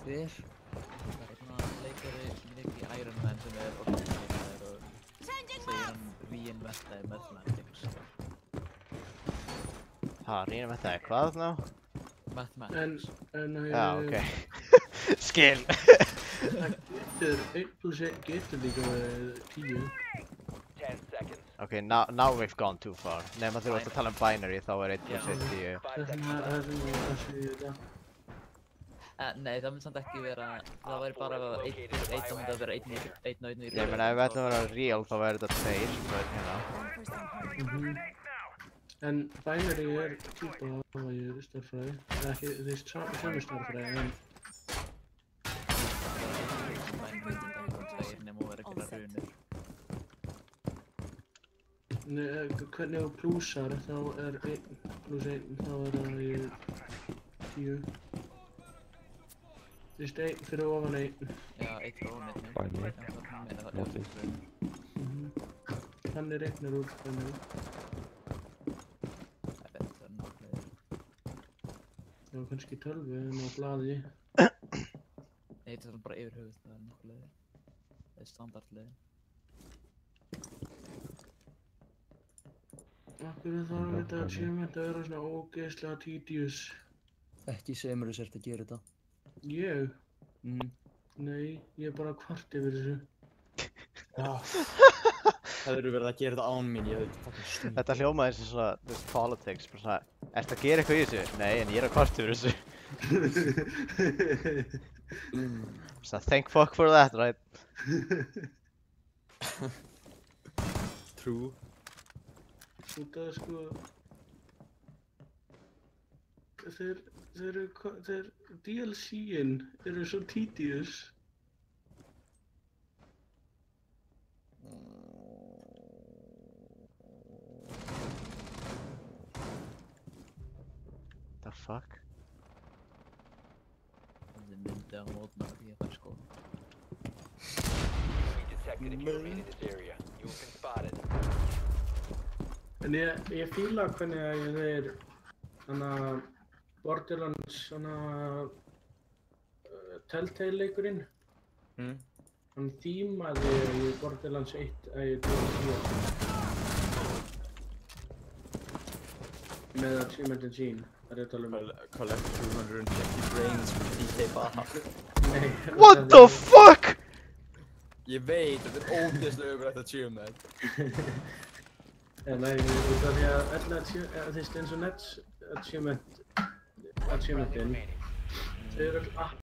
Hver? Það er leikari sem leik í Iron Man sem orðinleikaður og segir hann reinvestaði mathematics. Reinvestaði hvað þá? Mathematics. Já, ok. Skil. 1 plus 1 getur líka með 10. 10 seconds. Okay, now we've gone too far. Nema þú varst að tala binary, þá 1 plus 1 10. Það segir þetta. Nei, það myndi samt ekki vera, það væri bara ef 1 plus 1 þá myndi það vera 1 og 1 í Ég meina, ef við ætlum að vera real, þá væri þetta 2, but hérna. En binary típa í stærðfræði. Það ekki, þeir sömu stærðfræði, en... Nefnum að vera ekki að runur. Hvernig þú plúsar, þá 1 plus 1, þá það í 10. Þú veist 1 fyrir ofan 1. Já, 1 fyrir ofan 1. Þannig reiknar úr binary. Það er náttúrulega. Það var kannski 12 en á blaði. Nei, þetta er bara yfir höfuð, það er náttúrulega. Það er standardlegin. Akkur þarf þetta achievement að vera svona ógeðslega tedious. Ekki segja mér þú sért að gera þetta. Ég? Nei, ég er bara kvart yfir þessu. Það eru verið að gera þetta án mín, ég veit fucking stund. Þetta hljómaði eins og svona, this politics, bara svona, ertu að gera eitthvað í þessu? Nei, en ég er að kvart yfir þessu. So thank fuck for that, right? True. Út af sko... Þeir DLC-in eru svo tedious. The fuck? Það er myndið á mótmæla því að það er sko. Be detected if you remain in this area. You have been spotted. En ég fíla hvernig að þeir... Þannig Borderlands, Telltale-leikurinn. Hann þímaði í Borderlands 1 að ég með achievementin sín, það er að tala um. Collect 250 brains from DK Baha. Nei. What the fuck?! Ég veit, þetta er ógeðslega ömurlegt achievement. Nei, út af því að eins og Nets achievementin, þau eru öll